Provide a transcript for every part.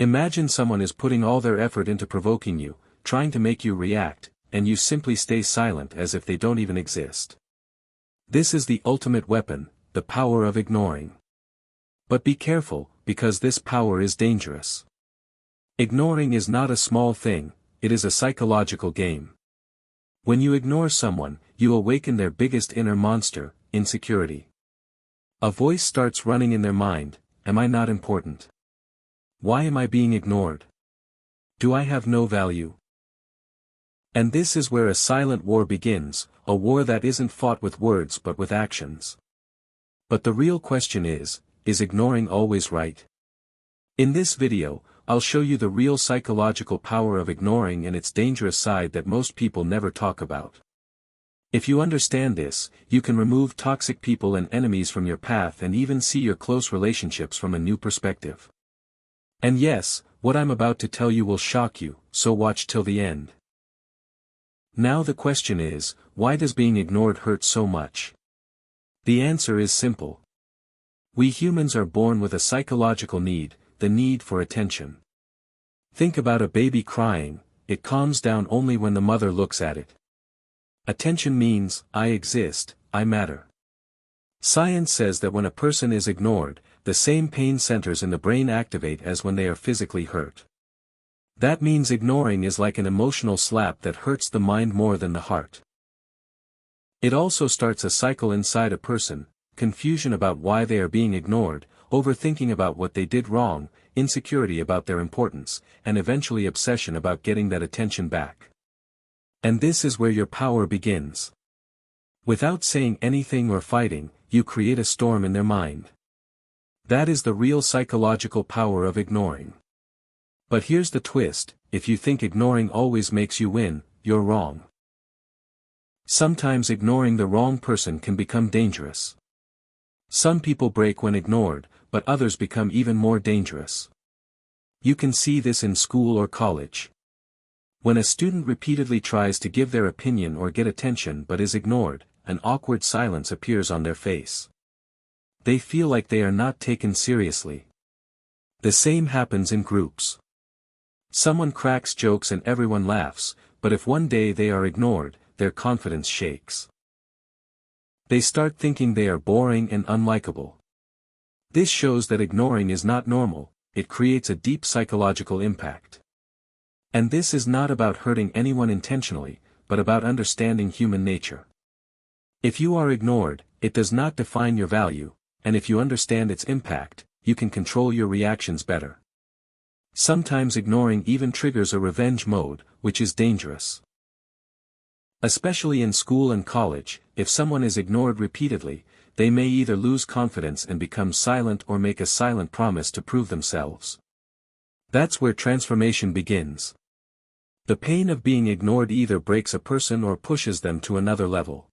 Imagine someone is putting all their effort into provoking you, trying to make you react, and you simply stay silent as if they don't even exist. This is the ultimate weapon, the power of ignoring. But be careful, because this power is dangerous. Ignoring is not a small thing, it is a psychological game. When you ignore someone, you awaken their biggest inner monster, insecurity. A voice starts running in their mind, am I not important? Why am I being ignored? Do I have no value? And this is where a silent war begins, a war that isn't fought with words but with actions. But the real question is ignoring always right? In this video, I'll show you the real psychological power of ignoring and its dangerous side that most people never talk about. If you understand this, you can remove toxic people and enemies from your path and even see your close relationships from a new perspective. And yes, what I'm about to tell you will shock you, so watch till the end. Now the question is, why does being ignored hurt so much? The answer is simple. We humans are born with a psychological need, the need for attention. Think about a baby crying, it calms down only when the mother looks at it. Attention means, I exist, I matter. Science says that when a person is ignored, the same pain centers in the brain activate as when they are physically hurt. That means ignoring is like an emotional slap that hurts the mind more than the heart. It also starts a cycle inside a person, confusion about why they are being ignored, overthinking about what they did wrong, insecurity about their importance, and eventually obsession about getting that attention back. And this is where your power begins. Without saying anything or fighting, you create a storm in their mind. That is the real psychological power of ignoring. But here's the twist, if you think ignoring always makes you win, you're wrong. Sometimes ignoring the wrong person can become dangerous. Some people break when ignored, but others become even more dangerous. You can see this in school or college. When a student repeatedly tries to give their opinion or get attention but is ignored, an awkward silence appears on their face. They feel like they are not taken seriously. The same happens in groups. Someone cracks jokes and everyone laughs, but if one day they are ignored, their confidence shakes. They start thinking they are boring and unlikable. This shows that ignoring is not normal, it creates a deep psychological impact. And this is not about hurting anyone intentionally, but about understanding human nature. If you are ignored, it does not define your value, and if you understand its impact, you can control your reactions better. Sometimes ignoring even triggers a revenge mode, which is dangerous. Especially in school and college, if someone is ignored repeatedly, they may either lose confidence and become silent or make a silent promise to prove themselves. That's where transformation begins. The pain of being ignored either breaks a person or pushes them to another level.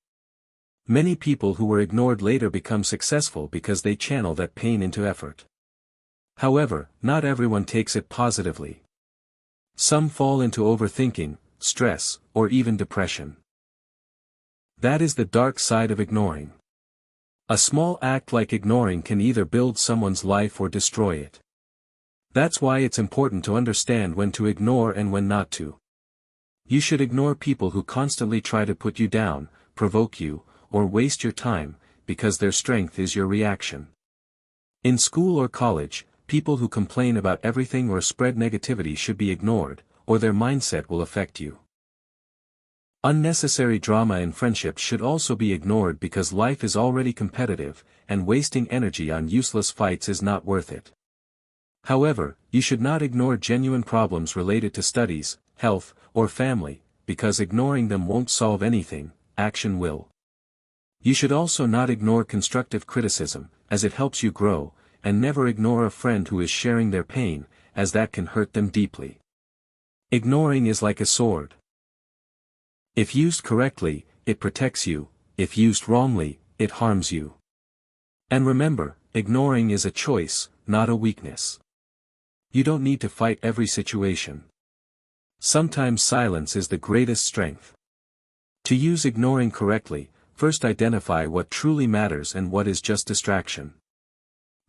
Many people who were ignored later become successful because they channel that pain into effort. However, not everyone takes it positively. Some fall into overthinking, stress, or even depression. That is the dark side of ignoring. A small act like ignoring can either build someone's life or destroy it. That's why it's important to understand when to ignore and when not to. You should ignore people who constantly try to put you down, provoke you, or waste your time, because their strength is your reaction. In school or college, people who complain about everything or spread negativity should be ignored, or their mindset will affect you. Unnecessary drama in friendships should also be ignored because life is already competitive, and wasting energy on useless fights is not worth it. However, you should not ignore genuine problems related to studies, health, or family, because ignoring them won't solve anything, action will. You should also not ignore constructive criticism, as it helps you grow, and never ignore a friend who is sharing their pain, as that can hurt them deeply. Ignoring is like a sword. If used correctly, it protects you, if used wrongly, it harms you. And remember, ignoring is a choice, not a weakness. You don't need to fight every situation. Sometimes silence is the greatest strength. To use ignoring correctly, first identify what truly matters and what is just distraction.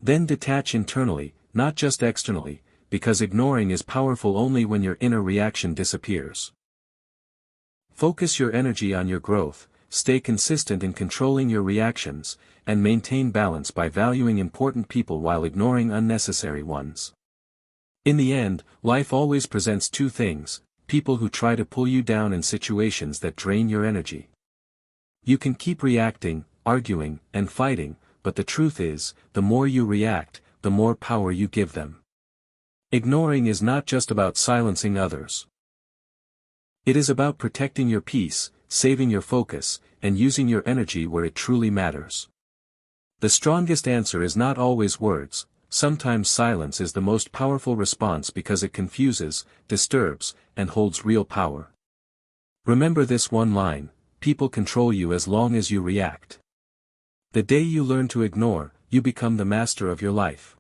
Then detach internally, not just externally, because ignoring is powerful only when your inner reaction disappears. Focus your energy on your growth, stay consistent in controlling your reactions, and maintain balance by valuing important people while ignoring unnecessary ones. In the end, life always presents two things: people who try to pull you down and situations that drain your energy. You can keep reacting, arguing, and fighting, but the truth is, the more you react, the more power you give them. Ignoring is not just about silencing others. It is about protecting your peace, saving your focus, and using your energy where it truly matters. The strongest answer is not always words. Sometimes silence is the most powerful response because it confuses, disturbs, and holds real power. Remember this one line: people control you as long as you react. The day you learn to ignore, you become the master of your life.